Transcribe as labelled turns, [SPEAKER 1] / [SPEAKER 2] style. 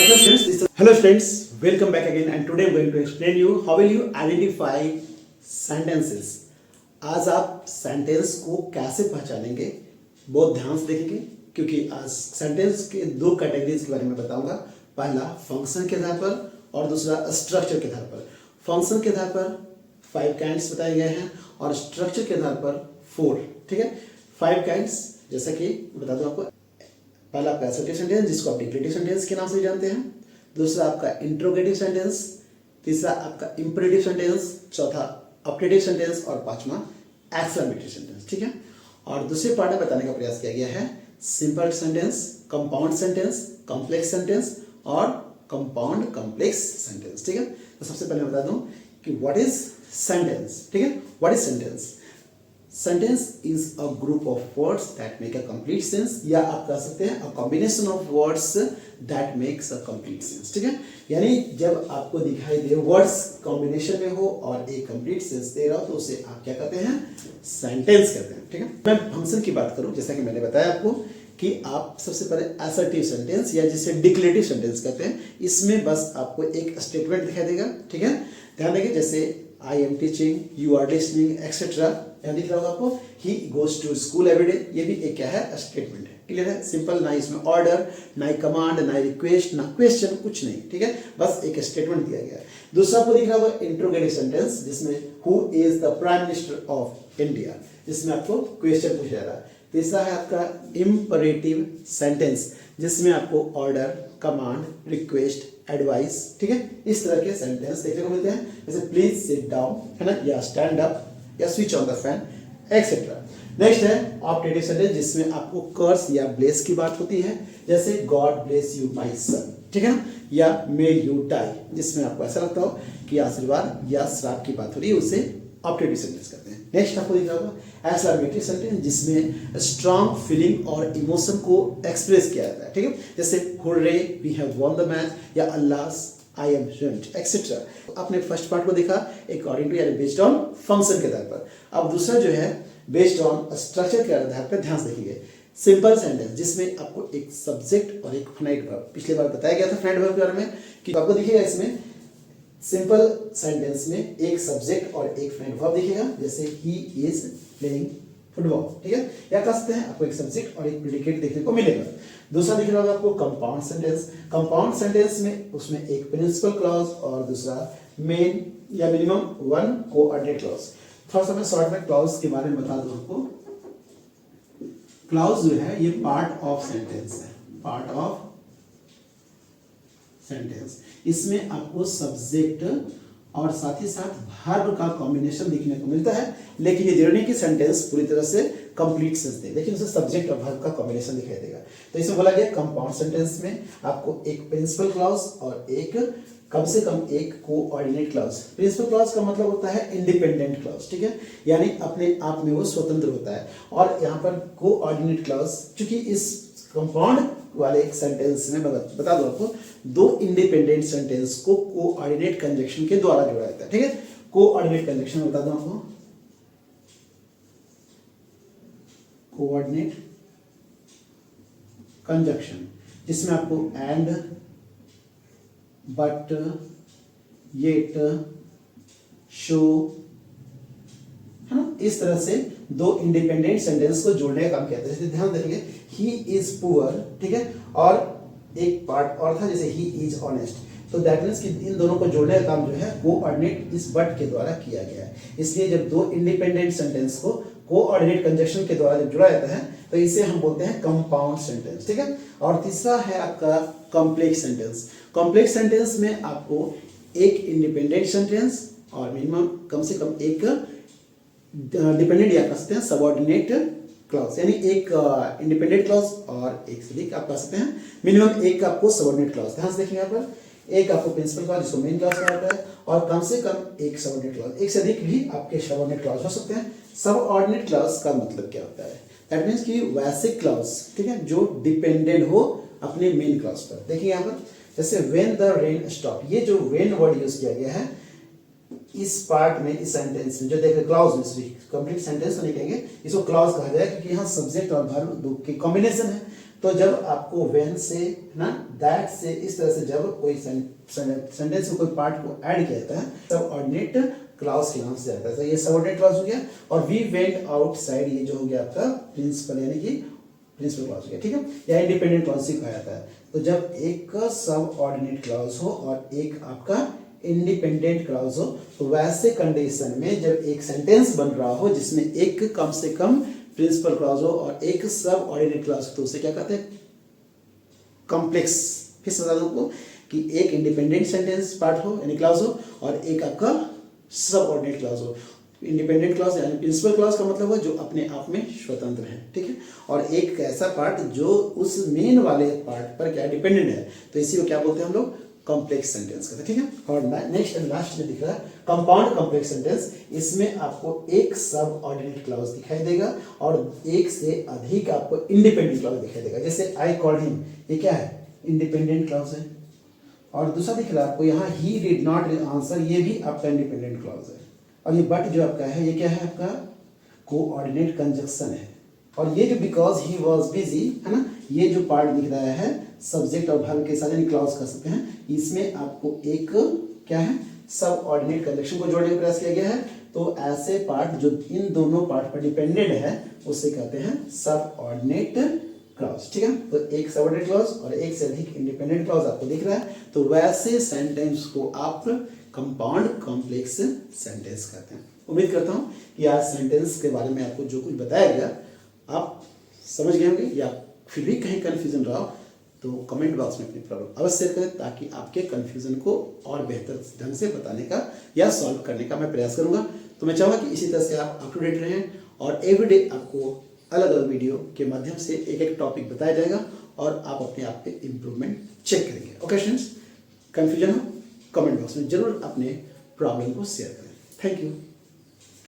[SPEAKER 1] Hello friends, welcome back again and today I'm going to explain you how will you identify sentences. आज आप sentence को कैसे पहचानेंगे बहुत ध्यान से देखेंगे क्योंकि आज सेंटेंस के दो कैटेगरीज के बारे में बताऊंगा। पहला फंक्शन के आधार पर और दूसरा स्ट्रक्चर के आधार पर। फंक्शन के आधार पर 5 काइंड्स बताए गए हैं और स्ट्रक्चर के आधार पर 4। ठीक है, 5 काइंड्स जैसा कि बता दूं आपको। पहला आपका असर्टिव सेंटेंस जिसको आप डिक्लेरेटिव सेंटेंस के नाम से जानते हैं, दूसरा आपका इंट्रोगेटिव सेंटेंस, तीसरा आपका इंपेरेटिव सेंटेंस, चौथा ऑप्टेटिव सेंटेंस और पांचवा एक्सक्लेमेटरी सेंटेंस। ठीक है, और दूसरे पार्ट में बताने का प्रयास किया गया है simple sentence, compound sentence, complex sentence और कंपाउंड कॉम्प्लेक्स सेंटेंस। ठीक है, तो सबसे पहले मैं बता दूं कि व्हाट इज सेंटेंस। ठीक है, what is sentence? Sentence is a group of words that make a complete sense, या आप कह सकते हैं a combination of words that makes a complete sense. ठीक है, यानी जब आपको दिखाई दे वर्ड्स कॉम्बिनेशन में हो और एक कंप्लीट सेंस दे रहा हो तो उसे आप क्या कहते हैं? सेंटेंस कहते हैं। ठीक है, मैं फंक्शन की बात करूं, जैसा कि मैंने बताया आपको कि आप सबसे पहले असर्टिव सेंटेंस या जिसे डिक्लेरेटिव सेंटेंस कहते हैं, इसमें बस आपको एक स्टेटमेंट दिखाई देगा। ठीक है, ध्यान देंगे जैसे I am teaching, you are listening etcetera, यहाँ दिख रहा होगा आपको he goes to school every day. ये भी एक क्या है? स्टेटमेंट है। क्लियर है? सिंपल, ना इसमें ऑर्डर, ना कमांड, ना रिक्वेस्ट, ना क्वेश्चन, कुछ नहीं। ठीक है, बस एक स्टेटमेंट दिया गया है। दूसरा आपको दिख रहा होगा इंट्रोगेटिव सेंटेंस जिसमें who is the prime minister of India, जिसमें आपको क्वेश्चन पूछा जा रहा है। तीसरा है आपका इम्परेटिव सेंटेंस जिसमें आपको ऑर्डर, कमांड, रिक्वेस्ट, एडवाइस, ठीक है, इस तरह के सेंटेंस देखने को मिलते हैं। जैसे प्लीज सिट डाउन, है ना, या स्टैंड अप, या switch on the fan etcetera. Next है ऑप्टेटिव सेंटेंस जिसमें आपको कर्स या ब्लेस की बात होती है, जैसे God bless you my son, ठीक है ना, या मे यू डाई, जिसमें आपको ऐसा लगता हो कि आशीर्वाद या श्राप की बात हो रही है, उसे ऑप्टेटिव सेंटेंस कहते हैं। नेक्स्ट आपको दिख रहा होगा एक्सक्लेमेटरी सेंटेंस जिसमें स्ट्रॉन्ग फीलिंग और इमोशन को एक्सप्रेस किया जाता है। ठीक है, जैसे hurray we have won the match, या Allah I am ruined etcetera. आपने फर्स्ट पार्ट को देखा अकॉर्डिंग टू, यानी बेस्ड ऑन फंक्शन के आधार पर। अब दूसरा जो है बेस्ड ऑन स्ट्रक्चर के आधार पर ध्यान से देखिए। सिंपल सेंटेंस जिसमें आपको एक सब्जेक्ट और एक फाइनाइट वर्ब, पिछले बार बताया गया था फाइनाइट वर्ब के बारे में कि आपको दिखेगा इसमें सिंपल सेंटेंस में एक सब्जेक्ट और एक फाइनाइट वर्ब दिखेगा, जैसे ही इज प्लेइंग फुटबॉल। ठीक है, या कह सकते हैं आपको एक सब्जेक्ट और एक प्रेडिकेट देखने को मिलेगा। दूसरा दिख रहा होगा आपको कंपाउंड सेंटेंस। कंपाउंड सेंटेंस में उसमें एक प्रिंसिपल क्लॉज और दूसरा मेन या मिनिमम 1 कोऑर्डिनेट क्लॉज। थोड़ा सा मैं शॉर्ट में क्लॉज के बारे में बता दूं आपको। क्लॉज जो है ये पार्ट ऑफ सेंटेंस है, पार्ट ऑफ सेंटेंस। इसमें आपको सब्जेक्ट और साथ ही साथ वर्ब का कॉम्बिनेशन देखने को मिलता है, लेकिन ये जरूरी नहीं कि सेंटेंस पूरी तरह से कंप्लीट सेंस दे, लेकिन उसे सब्जेक्ट और वर्ब का कॉम्बिनेशन दिखाई देगा। तो इसमें बोला गया कंपाउंड सेंटेंस में आपको एक प्रिंसिपल क्लॉज और एक कम से कम एक कोऑर्डिनेट क्लॉज। प्रिंसिपल क्लॉज का मतलब होता है इंडिपेंडेंट क्लॉज, ठीक है, यानी अपने आप में वो स्वतंत्र होता है। और यहाँ पर कोऑर्डिनेट क्लॉज, चूंकि इस कंपाउंड वाले एक सेंटेंस में बता दो आपको, दो इंडिपेंडेंट सेंटेंस को कोऑर्डिनेट कंजक्शन के द्वारा जोड़ा जाता है। ठीक है, कोऑर्डिनेट कंजक्शन बता दो आपको, कोऑर्डिनेट कंजक्शन जिसमें आपको एंड, बट, येट, शो, है ना, इस तरह से दो इंडिपेंडेंट सेंटेंस को जोड़ने का काम किया था। जैसे ध्यान देंगे ही इज पुअर, ठीक है, और एक पार्ट और था जैसे ही इज ऑनेस्ट, तो दैट मींस कि इन दोनों को जोड़ने का काम जो है कोऑर्डिनेट इस बट के द्वारा किया गया है। इसलिए जब दो इंडिपेंडेंट सेंटेंस को कोऑर्डिनेट कंजक्शन के द्वारा जब जोड़ा जाता है तो इसे हम बोलते हैं कंपाउंड सेंटेंस। ठीक है, और तीसरा है आपका कॉम्प्लेक्स सेंटेंस। कॉम्प्लेक्स सेंटेंस में आपको एक इंडिपेंडेंट सेंटेंस और मिनिमम कम से कम एक डिपेंडेंट या कह सकते हैं सबऑर्डिनेट क्लॉज, यानी एक इंडिपेंडेंट क्लॉज और एक से अधिक आप कह सकते हैं मिनिमम एक आपको सबऑर्डिनेट क्लॉज। ध्यान से देखिए यहाँ पर एक आपको प्रिंसिपल क्लॉज जिसको मेन क्लॉज कहा जाता है, और कम से कम एक सबऑर्डिनेट क्लॉज। एक से अधिक भी आपके सबऑर्डिनेट क्लॉज हो सकते हैं। सबऑर्डिनेट क्लॉज का मतलब क्या होता है? दैट मींस कि वैसे क्लॉज, ठीक है, जो डिपेंडेंट हो अपने मेन क्लॉज पर। देखिए यहाँ पर जैसे व्हेन द रेन स्टॉप, ये जो व्हेन वर्ड यूज किया गया है इस पार्ट में, इस सेंटेंस में जो देखिए क्लॉज में, कंप्लीट सेंटेंस तो नहीं कहेंगे, इसको क्लॉज कहा जाए क्योंकि यहाँ सब्जेक्ट और वर्ब दो के कॉम्बिनेशन है। तो जब आपको व्हेन से ना दैट से इस तरह से जब कोई सेंटेंस में कोई पार्ट को ऐड किया जाता है सबऑर्डिनेट क्लॉज के नाम से आता है। तो ये सबऑर्डिनेट क्लॉज हो गया। और वी वेंट आउटसाइड ये जो हो गया आपका प्रिंसिपल यानी कि प्रिंसिपल क्लॉज हो गया, ठीक है, या इंडिपेंडेंट क्लॉज से कहा जाता है। तो जब एक सबऑर्डिनेट क्लॉज हो और एक आपका इंडिपेंडेंट क्लॉज हो तो वैसे कंडीशन में जब एक सेंटेंस बन रहा हो जिसमें एक कम से कम प्रिंसिपल क्लॉज हो और एक सब ऑर्डिनेट क्लॉज तो उसे क्या कहते हैं, कॉम्प्लेक्स। फिर से बता दूं आपको कि एक इंडिपेंडेंट सेंटेंस पार्ट हो यानी क्लॉज हो और एक आपका सब ऑर्डिनेट क्लॉज हो। इंडिपेंडेंट क्लॉज यानी प्रिंसिपल क्लॉज का मतलब है जो अपने आप में स्वतंत्र है, ठीक है, और एक ऐसा पार्ट जो उस मेन वाले पार्ट पर क्या डिपेंडेंट है, तो इसी को क्या बोलते हैं हम लोग, कॉम्प्लेक्स सेंटेंस कहते हैं, ठीक है। और नेक्स्ट एंड लास्ट में दिख रहा है कंपाउंड कॉम्प्लेक्स सेंटेंस। इसमें आपको एक सब ऑर्डिनेट क्लॉज दिखाई देगा और एक से अधिक आपको इंडिपेंडेंट क्लॉज दिखाई देगा। जैसे आई कॉल्ड हिम, ये क्या है, इंडिपेंडेंट क्लॉज है। और दूसरा दिख रहा है आपको यहाँ ही डिड नॉट आंसर, ये भी आपका इंडिपेंडेंट क्लॉज है। और ये बट जो आपका है ये क्या है, आपका कोऑर्डिनेट कंजक्शन है। और ये जो बिकॉज ही वॉज बिजी है ना, ये जो पार्ट दिख रहा है सब्जेक्ट और वर्ब के साथ यानी क्लॉज कर सकते हैं, इसमें आपको एक क्या है, सब ऑर्डिनेट कंजक्शन को जोड़ने का प्रयास किया गया है। तो ऐसे पार्ट जो इन दोनों पार्ट पर डिपेंडेंट है उसे कहते हैं सब ऑर्डिनेट क्लॉज, ठीक है। तो एक सब ऑर्डिनेट क्लॉज और एक से अधिक इंडिपेंडेंट क्लॉज आपको दिख रहा है, तो वैसे सेंटेंस को आप कंपाउंड कॉम्प्लेक्स सेंटेंस कहते हैं। उम्मीद करता हूँ कि आज सेंटेंस के बारे में आपको जो कुछ बताया गया आप समझ गए होंगे, या फिर भी कहीं कन्फ्यूजन रहा हो तो कमेंट बॉक्स में अपनी प्रॉब्लम अवश्य शेयर करें ताकि आपके कन्फ्यूजन को और बेहतर ढंग से बताने का या सॉल्व करने का मैं प्रयास करूंगा। तो मैं चाहूँगा कि इसी तरह से आप अप टू डेट रहें और एवरीडे आपको अलग अलग वीडियो के माध्यम से एक एक टॉपिक बताया जाएगा और आप अपने आप पे इम्प्रूवमेंट चेक करेंगे। ओके स्टूडेंट्स, कन्फ्यूजन हो कमेंट बॉक्स में जरूर अपने प्रॉब्लम को शेयर करें। Thank you.